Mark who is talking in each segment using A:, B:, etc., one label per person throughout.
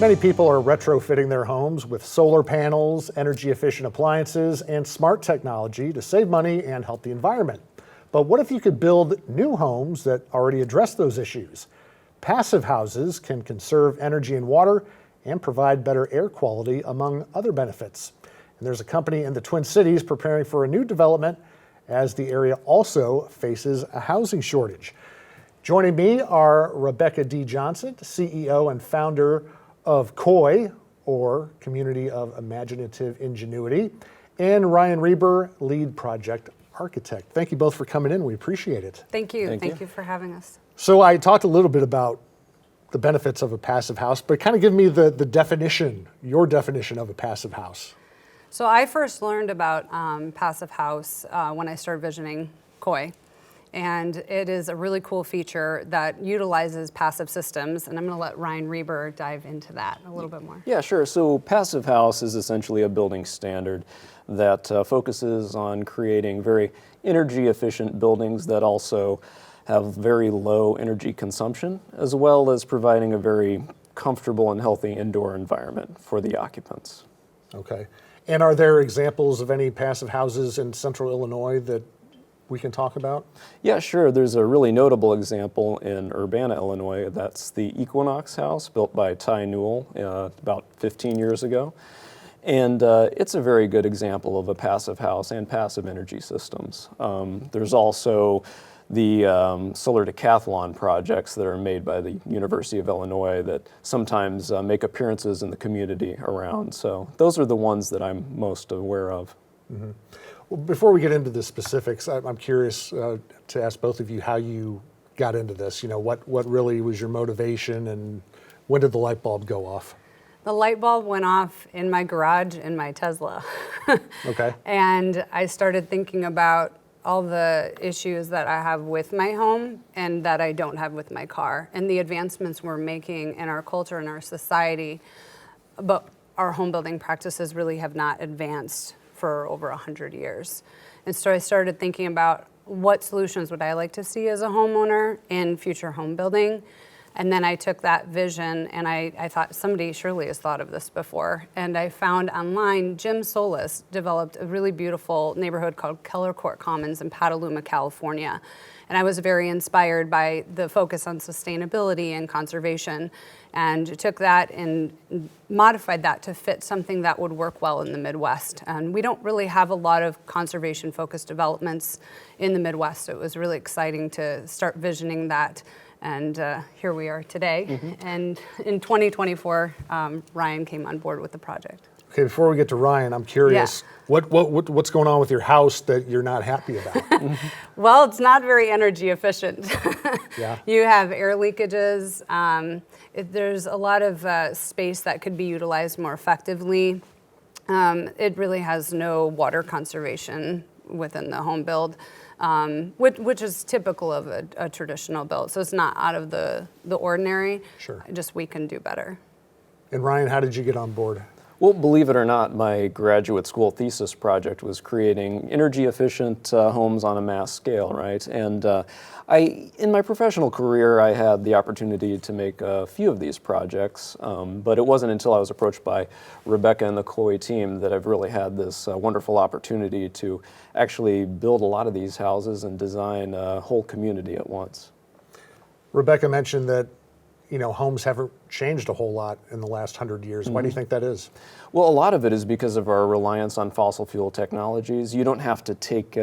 A: Many people are retrofitting their homes with solar panels, energy-efficient appliances, and smart technology to save money and help the environment. But what if you could build new homes that already address those issues? Passive houses can conserve energy and water and provide better air quality, among other benefits. And there's a company in the Twin Cities preparing for a new development as the area also faces a housing shortage. Joining me are Rebecca D. Johnson, CEO and founder of COI, or Community of Imaginative Ingenuity, and Ryan Reber, lead project architect. Thank you both for coming in. We appreciate it.
B: Thank you. Thank you for having us.
A: So I talked a little bit about the benefits of a passive house, but kind of give me the definition, your definition of a passive house.
B: So I first learned about passive house when I started visioning COI. And it is a really cool feature that utilizes passive systems. And I'm going to let Ryan Reber dive into that a little bit more.
C: Yeah, sure. So passive house is essentially a building standard that focuses on creating very energy efficient buildings that also have very low energy consumption, as well as providing a very comfortable and healthy indoor environment for the occupants.
A: Okay. And are there examples of any passive houses in central Illinois that we can talk about?
C: Yeah, sure. There's a really notable example in Urbana, Illinois. That's the Equinox House, built by Ty Newell about 15 years ago. And it's a very good example of a passive house and passive energy systems. There's also the solar decathlon projects that are made by the University of Illinois that sometimes make appearances in the community around. So those are the ones that I'm most aware of.
A: Mm-hmm. Well, before we get into the specifics, I'm curious to ask both of you how you got into this. You know, what really was your motivation, and when did the light bulb go off?
B: The light bulb went off in my garage in my Tesla.
A: Okay.
B: And I started thinking about all the issues that I have with my home and that I don't have with my car, and the advancements we're making in our culture and our society, but our home building practices really have not advanced for over 100 years. And so I started thinking about what solutions would I like to see as a homeowner in future home building. And then I took that vision and I thought somebody surely has thought of this before. And I found online Jim Solis developed a really beautiful neighborhood called Keller Court Commons in Petaluma, California. And I was very inspired by the focus on sustainability and conservation, and took that and modified that to fit something that would work well in the Midwest. And we don't really have a lot of conservation-focused developments in the Midwest, so it was really exciting to start visioning that. And here we are today. Mm-hmm. And in 2024, Ryan came on board with the project.
A: Okay, before we get to Ryan, I'm curious, what's going on with your house that you're not happy about?
B: Well, it's not very energy efficient.
A: Yeah.
B: You have air leakages. There's a lot of space that could be utilized more effectively. It really has no water conservation within the home build, which is typical of a traditional build. So it's not out of the ordinary.
A: Sure.
B: Just we can do better.
A: And Ryan, how did you get on board?
C: Well, believe it or not, my graduate school thesis project was creating energy-efficient homes on a mass scale, right? And in my professional career, I had the opportunity to make a few of these projects, but it wasn't until I was approached by Rebecca and the COI team that I've really had this wonderful opportunity to actually build a lot of these houses and design a whole community at once.
A: Rebecca mentioned that homes haven't changed a whole lot in the last 100 years. Why do you think that is?
C: Well, a lot of it is because of our reliance on fossil fuel technologies. You don't have to take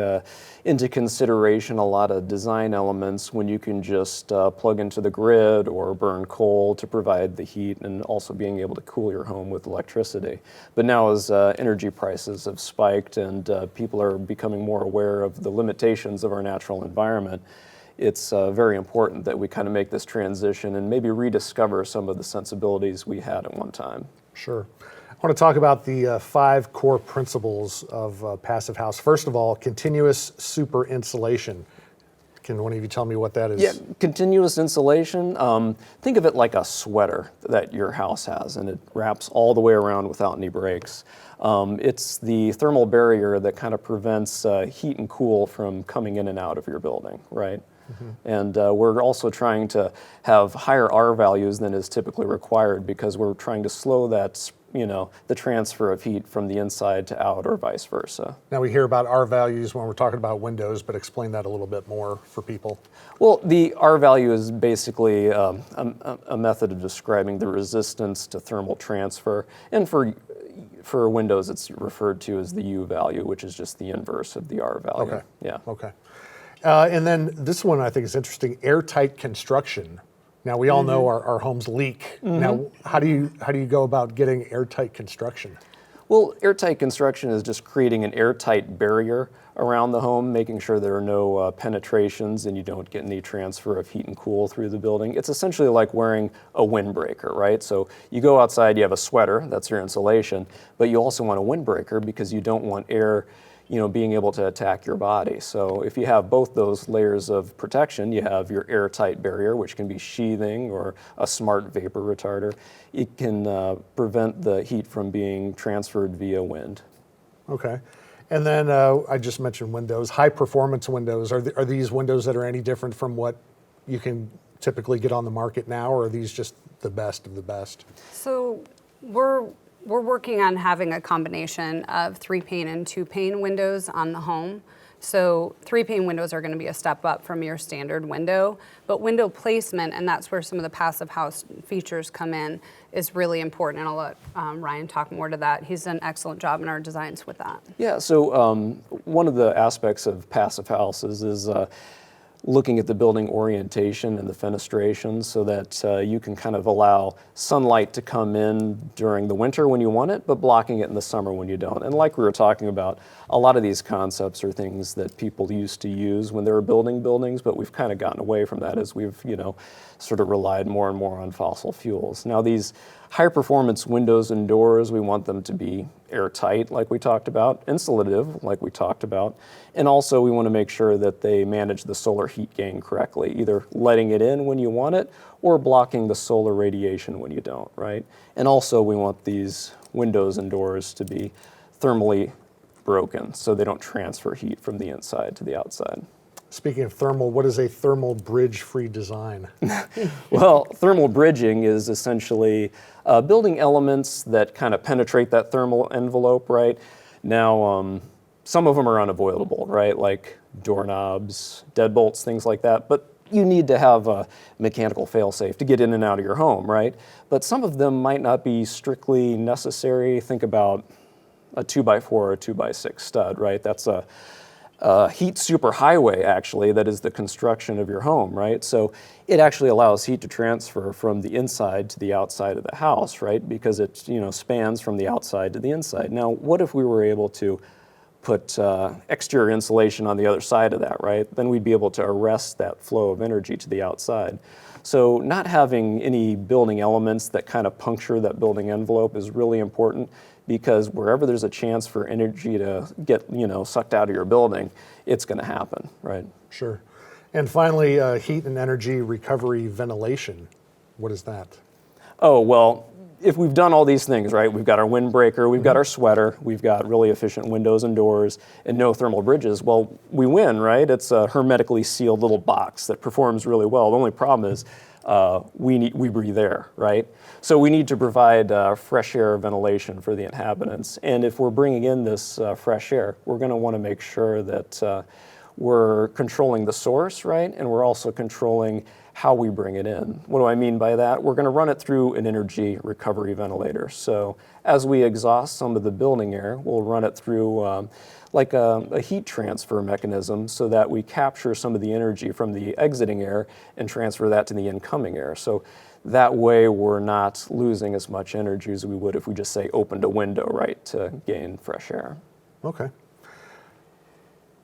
C: into consideration a lot of design elements when you can just plug into the grid or burn coal to provide the heat, and also being able to cool your home with electricity. But now as energy prices have spiked and people are becoming more aware of the limitations of our natural environment, it's very important that we kind of make this transition and maybe rediscover some of the sensibilities we had at one time.
A: Sure. I want to talk about the 5 core principles of passive house. First of all, continuous super insulation. Can one of you tell me what that is?
C: Yeah, continuous insulation. Think of it like a sweater that your house has, and it wraps all the way around without any breaks. It's the thermal barrier that kind of prevents heat and cool from coming in and out of your building, right? And we're also trying to have higher R values than is typically required because we're trying to slow that, the transfer of heat from the inside to out or vice versa.
A: Now we hear about R values when we're talking about windows, but explain that a little bit more for people.
C: Well, the R value is basically a method of describing the resistance to thermal transfer. And for Windows, it's referred to as the U value, which is just the inverse of the R value.
A: Okay.
C: Yeah.
A: Okay. And then this one I think is interesting, airtight construction. Now we all know our homes leak. Now, how do you go about getting airtight construction?
C: Well, airtight construction is just creating an airtight barrier around the home, making sure there are no penetrations and you don't get any transfer of heat and cool through the building. It's essentially like wearing a windbreaker, right? So you go outside, you have a sweater, that's your insulation, but you also want a windbreaker because you don't want air being able to attack your body. So if you have both those layers of protection, you have your airtight barrier, which can be sheathing or a smart vapor retarder. It can prevent the heat from being transferred via wind.
A: Okay. And then I just mentioned windows, high performance windows. Are these windows that are any different from what you can typically get on the market now, or are these just the best of the best?
B: So we're working on having a combination of 3-pane and 2-pane windows on the home. So 3-pane windows are going to be a step up from your standard window, but window placement, and that's where some of the passive house features come in, is really important. And I'll let Ryan talk more to that. He's done an excellent job in our designs with that.
C: Yeah, so one of the aspects of passive houses is looking at the building orientation and the fenestration so that you can kind of allow sunlight to come in during the winter when you want it, but blocking it in the summer when you don't. And like we were talking about, a lot of these concepts are things that people used to use when they were building buildings, but we've kind of gotten away from that as we've, sort of relied more and more on fossil fuels. Now these high performance windows and doors, we want them to be airtight, like we talked about, insulative, like we talked about, and also we want to make sure that they manage the solar heat gain correctly, either letting it in when you want it or blocking the solar radiation when you don't, right? And also we want these windows and doors to be thermally broken so they don't transfer heat from the inside to the outside.
A: Speaking of thermal, what is a thermal bridge-free design?
C: Well, thermal bridging is essentially building elements that kind of penetrate that thermal envelope, right? Now, some of them are unavoidable, right? Like doorknobs, deadbolts, things like that. But you need to have a mechanical failsafe to get in and out of your home, right? But some of them might not be strictly necessary. Think about a 2x4 or a 2x6 stud, right? That's a heat superhighway, actually, that is the construction of your home, right? So it actually allows heat to transfer from the inside to the outside of the house, right? Because it, spans from the outside to the inside. Now, what if we were able to put exterior insulation on the other side of that, right? Then we'd be able to arrest that flow of energy to the outside. So not having any building elements that kind of puncture that building envelope is really important, because wherever there's a chance for energy to get, sucked out of your building, it's going to happen, right?
A: Sure. And finally, heat and energy recovery ventilation. What is that?
C: Oh, well, if we've done all these things, right, we've got our windbreaker, we've got our sweater, we've got really efficient windows and doors, and no thermal bridges, well, we win, right? It's a hermetically sealed little box that performs really well. The only problem is we breathe air, right? So we need to provide fresh air ventilation for the inhabitants. And if we're bringing in this fresh air, we're going to want to make sure that we're controlling the source, right? And we're also controlling how we bring it in. What do I mean by that? We're going to run it through an energy recovery ventilator. So as we exhaust some of the building air, we'll run it through like a heat transfer mechanism so that we capture some of the energy from the exiting air and transfer that to the incoming air. So that way we're not losing as much energy as we would if we just say opened a window, right, to gain fresh air.
A: Okay.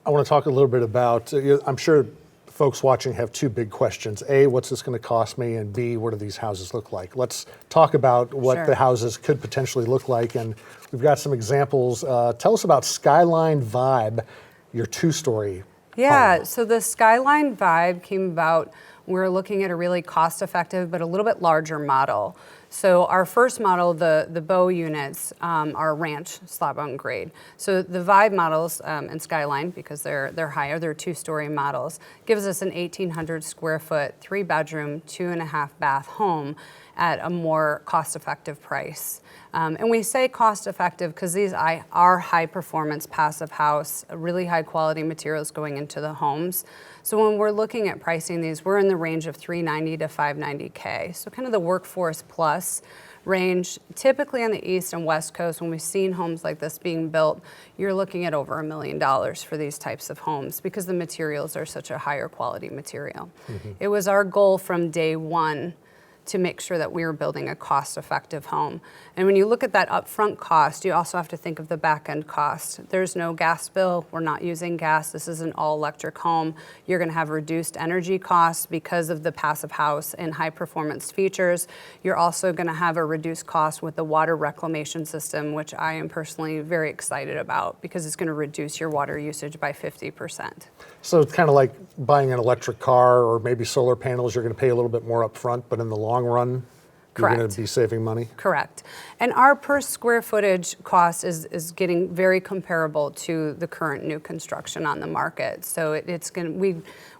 A: I want to talk a little bit about, I'm sure folks watching have two big questions. A, what's this going to cost me? And B, what do these houses look like? Let's talk about what
B: Sure.
A: the houses could potentially look like. And we've got some examples. Tell us about Skyline Vibe, your 2-story
B: Yeah,
A: home.
B: so the Skyline Vibe came about, we're looking at a really cost-effective but a little bit larger model. So our first model, the Bow units, are ranch slab on grade. So the Vibe models and Skyline, because they're higher, they're 2-story models, gives us an 1,800 square foot, 3-bedroom, 2.5 bath home at a more cost-effective price. And we say cost-effective because these are high-performance passive house, really high-quality materials going into the homes. So when we're looking at pricing these, we're in the range of $390,000 to $590,000. So kind of the Workforce Plus range. Typically on the East and West Coast, when we've seen homes like this being built, you're looking at over $1 million for these types of homes because the materials are such a higher quality material. It was our goal from day one to make sure that we were building a cost-effective home. And when you look at that upfront cost, you also have to think of the back-end cost. There's no gas bill. We're not using gas. This is an all-electric home. You're going to have reduced energy costs because of the passive house and high-performance features. You're also going to have a reduced cost with the water reclamation system, which I am personally very excited about because it's going to reduce your water usage by 50%.
A: So it's kind of like buying an electric car or maybe solar panels. You're going to pay a little bit more upfront, but in the long run, you're going
B: Correct.
A: to be saving money?
B: Correct. And our per square footage cost is getting very comparable to the current new construction on the market. So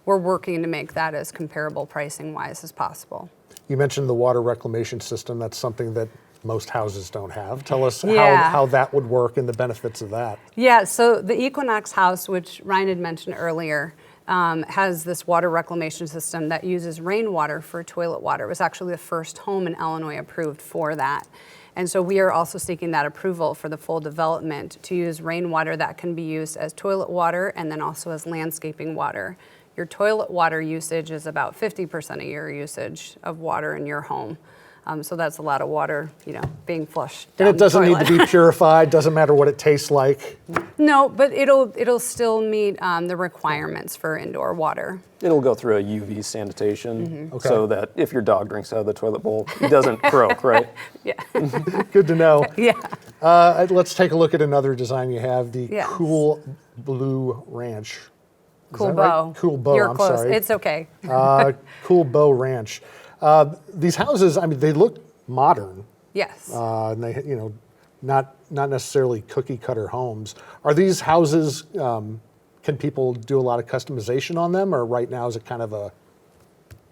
B: we're working to make that as comparable pricing wise as possible.
A: You mentioned the water reclamation system. That's something that most houses don't have. Tell us
B: Yeah.
A: how that would work and the benefits of that.
B: Yeah, so the Equinox house, which Ryan had mentioned earlier, has this water reclamation system that uses rainwater for toilet water. It was actually the first home in Illinois approved for that. And so we are also seeking that approval for the full development to use rainwater that can be used as toilet water and then also as landscaping water. Your toilet water usage is about 50% of your usage of water in your home. So that's a lot of water, being flushed down
A: And it doesn't
B: the
A: need
B: toilet.
A: to be purified, doesn't matter what it tastes like.
B: No, but it'll still meet the requirements for indoor water.
C: It'll go through a UV sanitation
A: Okay.
C: so that if your dog drinks out of the toilet bowl, it doesn't croak, right?
B: Yeah.
A: Good to know.
B: Yeah.
A: Let's take a look at another design you have, the
B: Yes.
A: Cool Blue Ranch. Is
B: Cool
A: that right?
B: Bow.
A: Cool Bow,
B: You're
A: I'm
B: close.
A: sorry.
B: It's okay.
A: Cool Bow Ranch. These houses, they look modern.
B: Yes.
A: And they, not necessarily cookie cutter homes. Are these houses, can people do a lot of customization on them, or right now is it kind of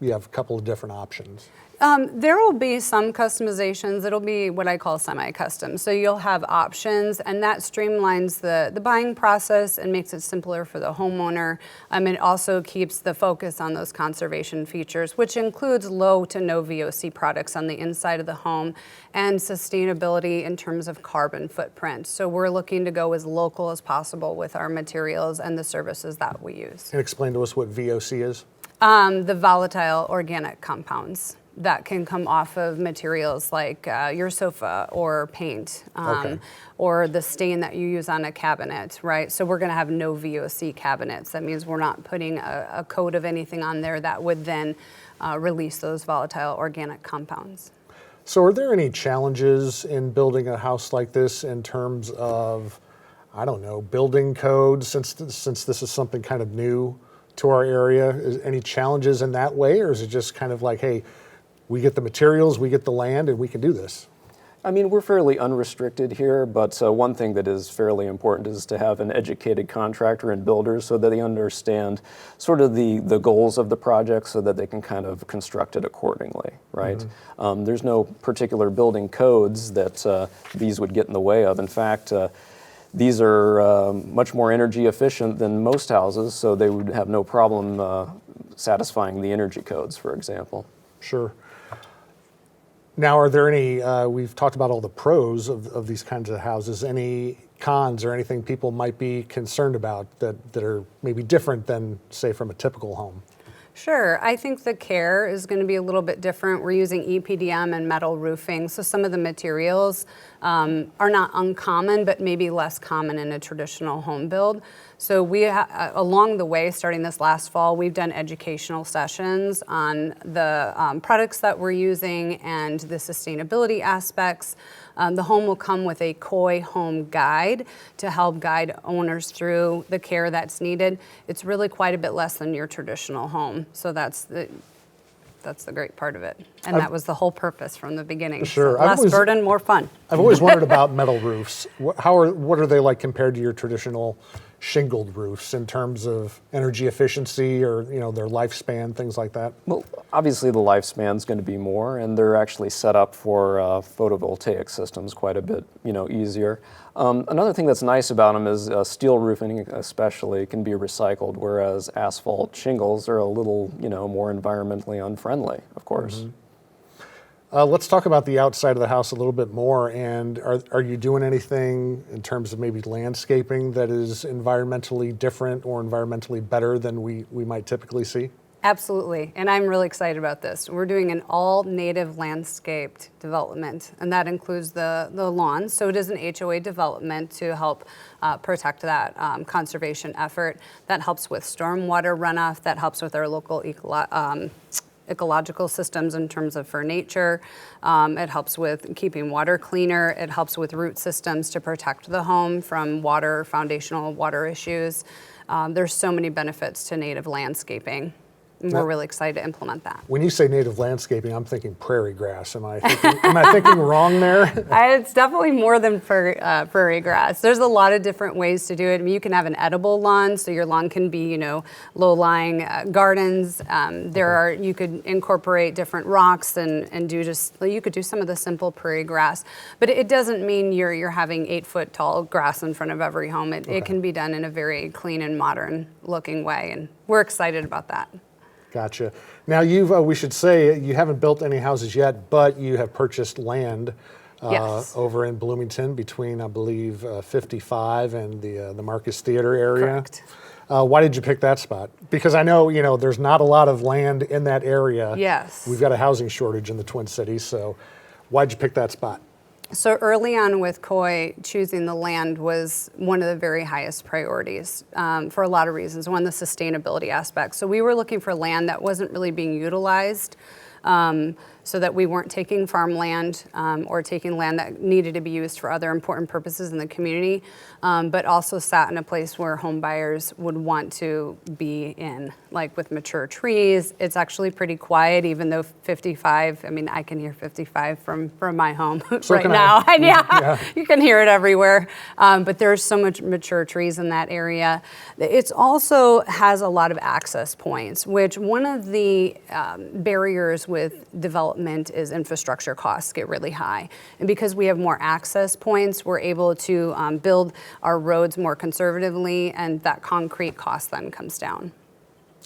A: you have a couple of different options?
B: There will be some customizations. It'll be what I call semi-custom. So you'll have options, and that streamlines the buying process and makes it simpler for the homeowner. It also keeps the focus on those conservation features, which includes low to no VOC products on the inside of the home and sustainability in terms of carbon footprint. So we're looking to go as local as possible with our materials and the services that we use.
A: And explain to us what VOC is.
B: The volatile organic compounds that can come off of materials like your sofa or paint,
A: Okay.
B: or the stain that you use on a cabinet, right? So we're going to have no VOC cabinets. That means we're not putting a coat of anything on there that would then release those volatile organic compounds.
A: So are there any challenges in building a house like this in terms of, building codes, since this is something kind of new to our area? Is any challenges in that way, or is it just kind of like, hey, we get the materials, we get the land, and we can do this?
C: We're fairly unrestricted here, but one thing that is fairly important is to have an educated contractor and builders so that they understand sort of the goals of the project so that they can kind of construct it accordingly, right? There's no particular building codes that these would get in the way of. In fact, these are much more energy efficient than most houses, so they would have no problem satisfying the energy codes, for example.
A: Sure. Now, are there any, we've talked about all the pros of these kinds of houses, any cons or anything people might be concerned about that are maybe different than, say, from a typical home?
B: Sure. I think the care is going to be a little bit different. We're using EPDM and metal roofing, so some of the materials are not uncommon, but maybe less common in a traditional home build. So we, along the way, starting this last fall, we've done educational sessions on the products that we're using and the sustainability aspects. The home will come with a KOI home guide to help guide owners through the care that's needed. It's really quite a bit less than your traditional home. So that's That's the great part of it. And that was the whole purpose from the beginning.
A: Sure.
B: So less burden, more fun.
A: I've always wondered about metal roofs. What are they like compared to your traditional shingled roofs in terms of energy efficiency or their lifespan, things like that?
C: Well, obviously the lifespan's going to be more, and they're actually set up for photovoltaic systems quite a bit, easier. Another thing that's nice about them is steel roofing, especially, can be recycled, whereas asphalt shingles are a little, more environmentally unfriendly, of course.
A: Mm-hmm. Let's talk about the outside of the house a little bit more. And are you doing anything in terms of maybe landscaping that is environmentally different or environmentally better than we might typically see?
B: Absolutely, and I'm really excited about this. We're doing an all-native landscaped development, and that includes the lawns. So it is an HOA development to help protect that conservation effort. That helps with stormwater runoff, that helps with our local ecological systems in terms of for nature. It helps with keeping water cleaner. It helps with root systems to protect the home from foundational water issues. There's so many benefits to native landscaping. And we're really excited to implement that.
A: When you say native landscaping, I'm thinking prairie grass. Am I thinking wring there?
B: It's definitely more than prairie grass. There's a lot of different ways to do it. I mean, you can have an edible lawn, so your lawn can be, low-lying gardens. You could incorporate different rocks and you could do some of the simple prairie grass. But it doesn't mean you're having 8-foot tall grass in front of every home. It can be done in a very clean and modern looking way, and we're excited about that.
A: Gotcha. Now we should say you haven't built any houses yet, but you have purchased land
B: Yes.
A: over in Bloomington between, I believe, 55 and the Marcus Theater area.
B: Correct.
A: Why did you pick that spot? Because I know, there's not a lot of land in that area.
B: Yes.
A: We've got a housing shortage in the Twin Cities, so why'd you pick that spot?
B: So early on with Coy, choosing the land was one of the very highest priorities for a lot of reasons. One, the sustainability aspect. So we were looking for land that wasn't really being utilized, so that we weren't taking farmland or taking land that needed to be used for other important purposes in the community, but also sat in a place where home buyers would want to be in, like with mature trees. It's actually pretty quiet, even though 55, I can hear 55 from my home
A: So
B: right
A: can
B: now.
A: I.
B: And yeah,
A: Yeah.
B: you can hear it everywhere. But there's so much mature trees in that area. It also has a lot of access points, which one of the barriers with development is infrastructure costs get really high. And because we have more access points, we're able to build our roads more conservatively, and that concrete cost then comes down.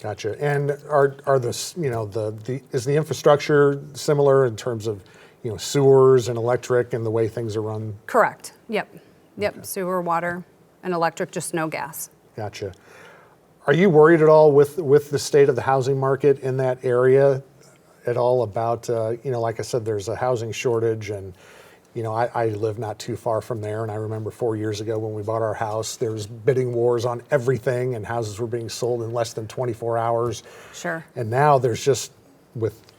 A: Gotcha. And is the infrastructure similar in terms of, sewers and electric and the way things are run?
B: Correct. Yep. Sewer, water, and electric, just no gas.
A: Gotcha. Are you worried at all with the state of the housing market in that area at all about, like I said, there's a housing shortage and, I live not too far from there, and I remember 4 years ago when we bought our house, there was bidding wars on everything and houses were being sold in less than 24 hours.
B: Sure.
A: And now there's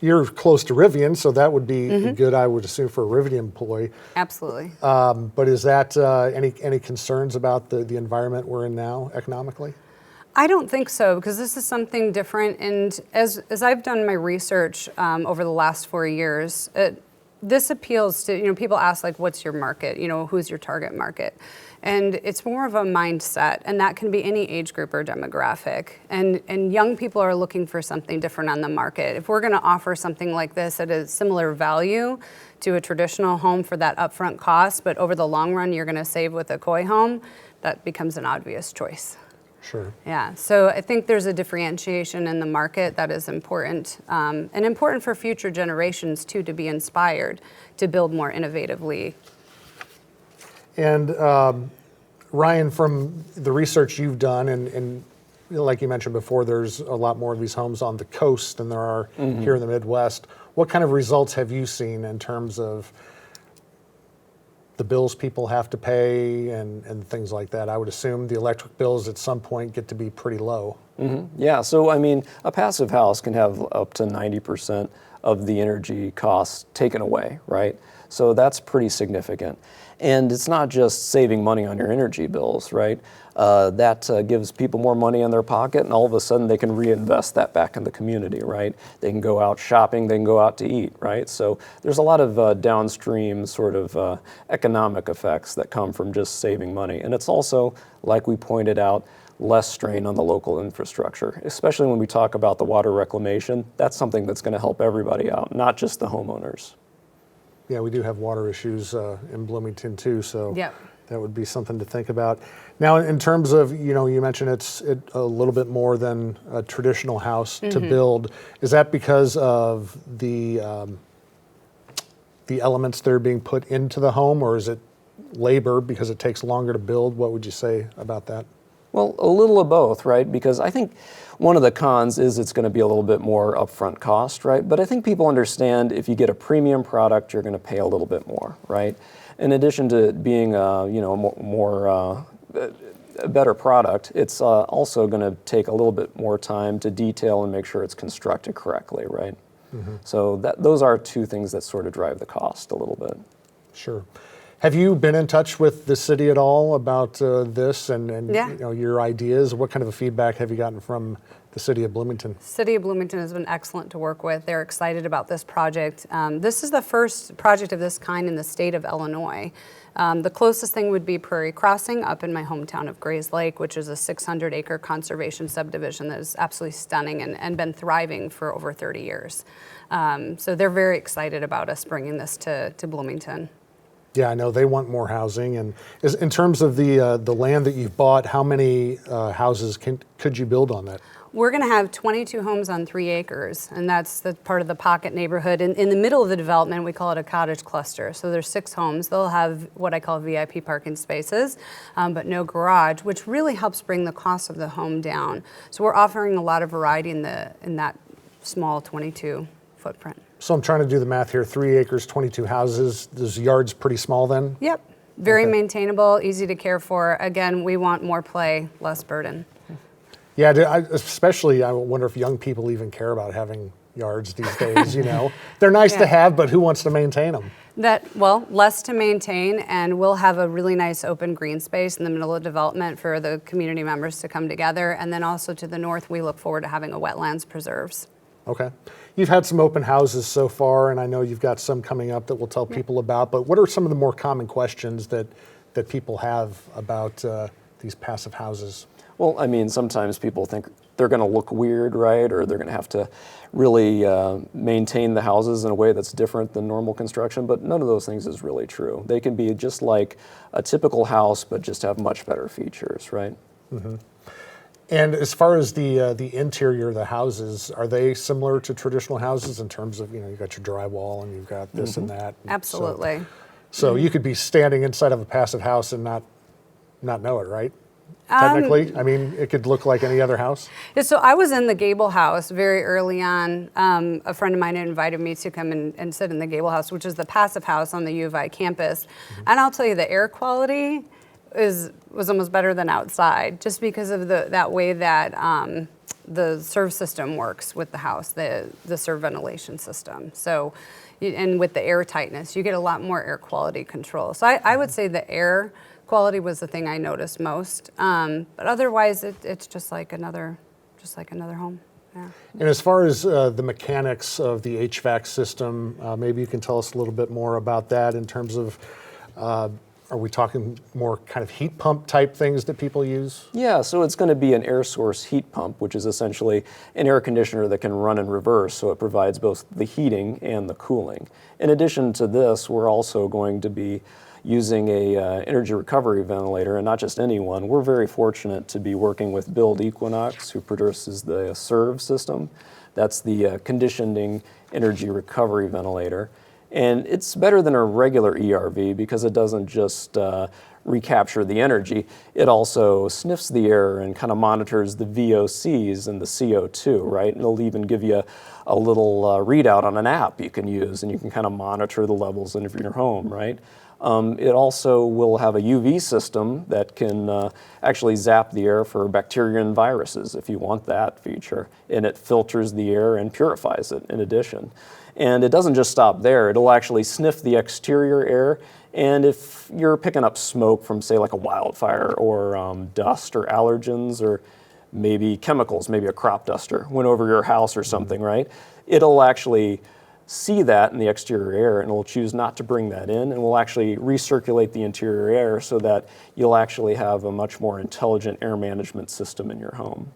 A: you're close to Rivian, so that would be good, I would assume, for a Rivian employee.
B: Absolutely.
A: But is that any concerns about the environment we're in now economically?
B: I don't think so, because this is something different. And as I've done my research over the last 4 years, this appeals to, people ask, like, what's your market? Who's your target market? And it's more of a mindset, and that can be any age group or demographic. And young people are looking for something different on the market. If we're going to offer something like this at a similar value to a traditional home for that upfront cost, but over the long run you're going to save with a Coy home, that becomes an obvious choice.
A: Sure.
B: Yeah, so I think there's a differentiation in the market that is important, and important for future generations too, to be inspired to build more innovatively.
A: And Ryan, from the research you've done, and like you mentioned before, there's a lot more of these homes on the coast than there are here in the Midwest. What kind of results have you seen in terms of the bills people have to pay and things like that? I would assume the electric bills at some point get to be pretty low.
C: Yeah, so a passive house can have up to 90% of the energy costs taken away, right? So that's pretty significant. And it's not just saving money on your energy bills, right? That gives people more money in their pocket, and all of a sudden they can reinvest that back in the community, right? They can go out shopping, they can go out to eat, right? So there's a lot of downstream sort of economic effects that come from just saving money. And it's also, like we pointed out, less strain on the local infrastructure, especially when we talk about the water reclamation. That's something that's going to help everybody out, not just the homeowners.
A: Yeah, we do have water issues in Bloomington too, so
B: Yep.
A: that would be something to think about. Now, in terms of, you mentioned it's a little bit more than a traditional house to build. Is that because of the elements that are being put into the home, or is it labor because it takes longer to build? What would you say about that?
C: Well, a little of both, right? Because I think one of the cons is it's going to be a little bit more upfront cost, right? But I think people understand if you get a premium product, you're going to pay a little bit more, right? In addition to it being a better product, it's also going to take a little bit more time to detail and make sure it's constructed correctly, right? So those are two things that sort of drive the cost a little bit.
A: Sure. Have you been in touch with the city at all about this and
B: Yeah.
A: your ideas? What kind of a feedback have you gotten from the city of Bloomington?
B: City of Bloomington has been excellent to work with. They're excited about this project. This is the first project of this kind in the state of Illinois. The closest thing would be Prairie Crossing up in my hometown of Grays Lake, which is a 600-acre conservation subdivision that is absolutely stunning and been thriving for over 30 years. So they're very excited about us bringing this to Bloomington.
A: Yeah, I know they want more housing. And in terms of the land that you've bought, how many houses could you build on that?
B: We're going to have 22 homes on 3 acres, and that's the part of the pocket neighborhood. In the middle of the development, we call it a cottage cluster. So there's 6 homes. They'll have what I call VIP parking spaces, but no garage, which really helps bring the cost of the home down. So we're offering a lot of variety in that small 22 footprint.
A: So I'm trying to do the math here. 3 acres, 22 houses. Those yards pretty small then?
B: Yep. Very
A: Okay.
B: maintainable, easy to care for. Again, we want more play, less burden.
A: Yeah, especially I wonder if young people even care about having yards these days, They're nice to
B: Yeah.
A: have, but who wants to maintain them?
B: Less to maintain, and we'll have a really nice open green space in the middle of development for the community members to come together. And then also to the north, we look forward to having a wetlands preserves.
A: Okay. You've had some open houses so far, and I know you've got some coming up that we'll tell people about, but what are some of the more common questions that people have about these passive houses?
C: Well, I mean, sometimes people think they're going to look weird, right? Or they're going to have to really maintain the houses in a way that's different than normal construction, but none of those things is really true. They can be just like a typical house, but just have much better features, right?
A: Mm-hmm. And as far as the interior of the houses, are they similar to traditional houses in terms of, you've got your drywall and you've got this and that?
B: Absolutely.
A: So you could be standing inside of a passive house and not know it, right? Technically, I mean, it could look like any other house.
B: Yeah, so I was in the Gable House very early on. A friend of mine invited me to come and sit in the Gable House, which is the passive house on the U of I campus. And I'll tell you, the air quality was almost better than outside, just because of that way that the serve system works with the house, the serve ventilation system. So, and with the air tightness, you get a lot more air quality control. So I would say the air quality was the thing I noticed most. But otherwise, it's just like another home. Yeah.
A: And as far as the mechanics of the HVAC system, maybe you can tell us a little bit more about that in terms of, are we talking more kind of heat pump type things that people use?
C: Yeah, so it's going to be an air source heat pump, which is essentially an air conditioner that can run in reverse, so it provides both the heating and the cooling. In addition to this, we're also going to be using a energy recovery ventilator, and not just any one. We're very fortunate to be working with Build Equinox, who produces the SERV system. That's the conditioning energy recovery ventilator. And it's better than a regular ERV because it doesn't just recapture the energy. It also sniffs the air and kind of monitors the VOCs and the CO2, right? And it'll even give you a little readout on an app you can use, and you can kind of monitor the levels in your home, right? It also will have a UV system that can actually zap the air for bacteria and viruses if you want that feature. And it filters the air and purifies it in addition. And it doesn't just stop there. It'll actually sniff the exterior air. And if you're picking up smoke from, say, like a wildfire or dust or allergens or maybe chemicals, maybe a crop duster went over your house or something, right? It'll actually see that in the exterior air and it'll choose not to bring that in and will actually recirculate the interior air so that you'll actually have a much more intelligent air management system in your home.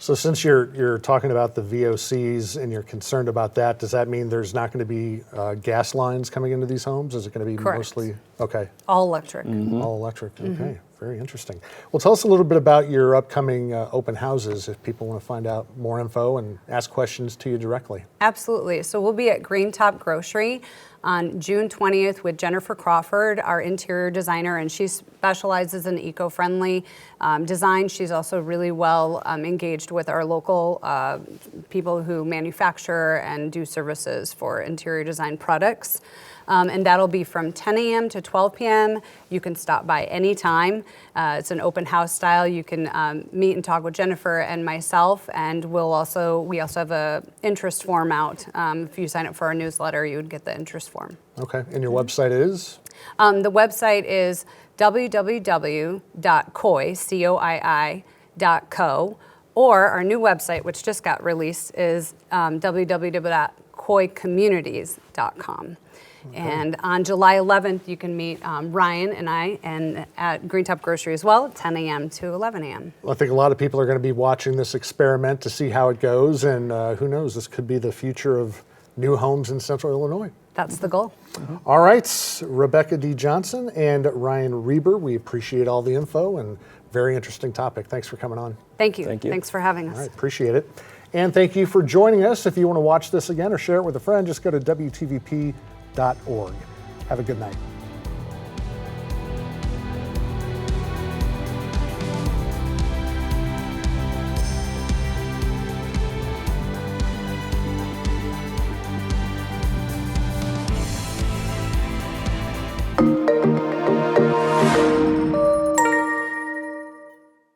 A: So since you're talking about the VOCs and you're concerned about that, does that mean there's not going to be gas lines coming into these homes? Is it going to be
B: Correct.
A: mostly, okay,
B: All electric.
A: all electric? Okay, very interesting. Well, tell us a little bit about your upcoming open houses if people want to find out more info and ask questions to you directly.
B: Absolutely. So we'll be at Green Top Grocery on June 20th with Jennifer Crawford, our interior designer, and she specializes in eco-friendly design. She's also really well engaged with our local people who manufacture and do services for interior design products. And that'll be from 10 a.m. to 12 p.m. You can stop by anytime. It's an open house style. You can meet and talk with Jennifer and myself, and we also have a interest form out. If you sign up for our newsletter, you would get the interest form.
A: Okay, and your website is?
B: The website is www.koi.co, or our new website, which just got released, is www.koicommunities.com. Okay. And on July 11th, you can meet Ryan and I and at Green Top Grocery as well, 10 a.m. to 11 a.m.
A: Well, I think a lot of people are going to be watching this experiment to see how it goes, and who knows, this could be the future of new homes in Central Illinois.
B: That's the goal.
A: All right, Rebecca D. Johnson and Ryan Reber, we appreciate all the info and very interesting topic. Thanks for coming on.
B: Thank you.
C: Thank you.
B: Thanks for having us.
A: All right, appreciate it. And thank you for joining us. If you want to watch this again or share it with a friend, just go to WTVP.org. Have a good night.